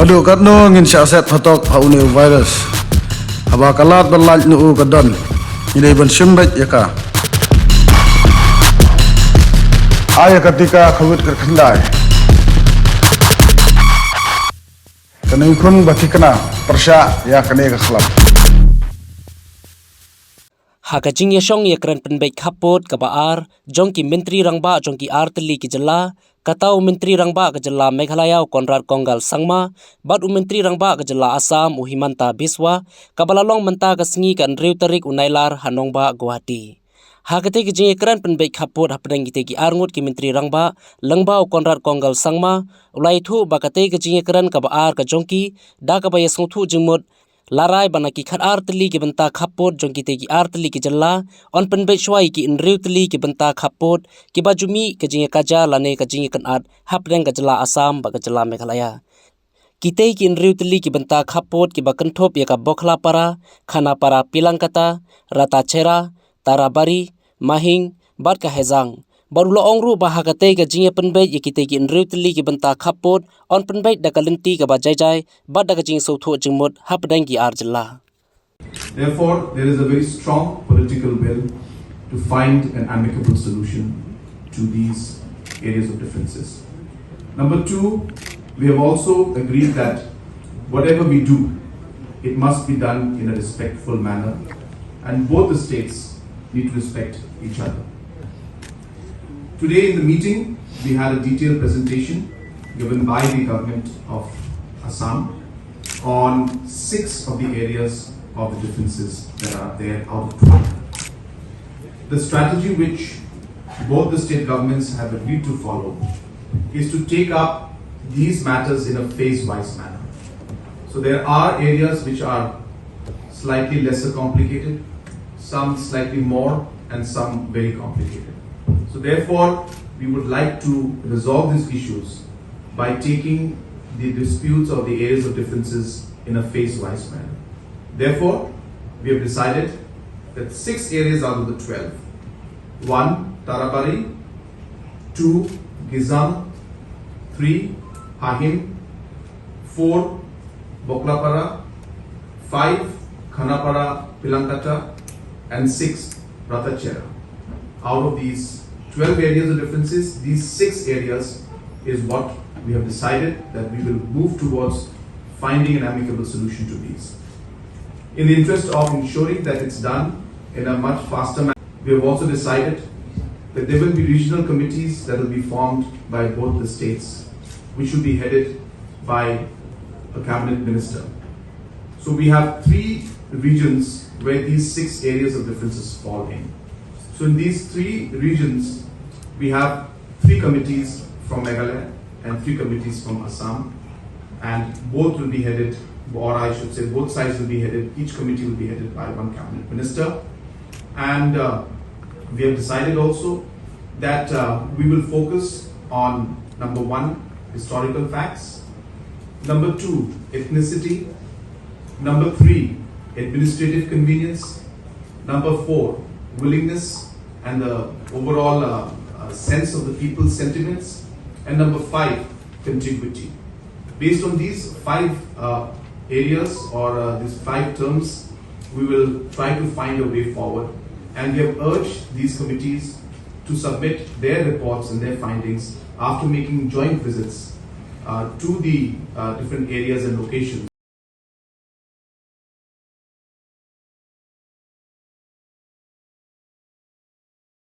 Adu kat no ngin syaset fatok haune virus. Aba kalat berlaj nu kadan. Ini ban Pynbeit yaka. Ayah ketika Khappud kerkendai. Kena ikun baki kena persya ya kena kekhlam. Hakajing yashong yakran Pynbeit Khappud kabaar jongki menteri rangba jongki Tylli ki jela katau menteri rangba ke jela Meghalaya konrad konggal sangma bad menteri rangba ke jela Assam uhimanta biswa kabalalong menta ke sengi kan riu tarik unailar hanongba Guwahati. Hakate ke jing yakran Pynbeit Khappud hapdang gite ki arngut ki menteri rangba langba konrad konggal sangma ulai thu bakate ke jing yakran kabaar ke jongki da kabaya songthu jingmut Larai banaki khat Tylli ki Bynta Khappud jongki te ki Tylli ki jalla on Pynbeit Shwa ki inriu Tylli ki Bynta Khappud ki bajumi ke jinga kaja lane ke jinga kan hapdeng ke jalla Assam ba ke jalla Meghalaya kite ki inriu Tylli ki Bynta Khappud ki bakenthop ya ka Bokla para khana para Pilangkata rata chera tarabari mahing bat ka hezang barulo ongru bahagate ke jinga Pynbeit yakite ki inriu Tylli ki Bynta Khappud on Pynbeit da kalinti ka bajai bad da jing sotho jingmut hapdang ki arjilla. Therefore, there is a very strong political will to find an amicable solution to these areas of differences. Number two, we have also agreed that whatever we do, it must be done in a respectful manner, and both the states need to respect each other. Today in the meeting, we had a detailed presentation given by the government of Assam on 6 of the areas of the differences that are there out of 12. The strategy which both the state governments have agreed to follow is to take up these matters in a phase-wise manner. So there are areas which are slightly lesser complicated, some slightly more, and some very complicated. So therefore, we would like to resolve these issues by taking the disputes or the areas of differences in a phase-wise manner. Therefore, we have decided that 6 areas out of the 12. 1. Tarabari, 2. Gizam, 3. Hahim, 4. Boklapara, 5. Khanapara, Pilangkata, and 6. Ratachera. Out of these 12 areas of differences, these 6 areas is what we have decided that we will move towards finding an amicable solution to these. In the interest of ensuring that it's done in a much faster manner, we have also decided that there will be regional committees that will be formed by both the states, which will be headed by a cabinet minister. So we have 3 regions where these 6 areas of differences fall in. So in these 3 regions, we have 3 committees from Meghalaya and 3 committees from Assam, and both will be headed, or I should say both sides will be headed, each committee will be headed by one cabinet minister. And we have decided also that we will focus on number 1, historical facts, number 2, ethnicity, number 3, administrative convenience, number 4, willingness and the overall sense of the people's sentiments, and number 5, contiguity. Based on these 5 areas or these 5 terms, we will try to find a way forward, and we have urged these committees to submit their reports and their findings after making joint visits to the different areas and locations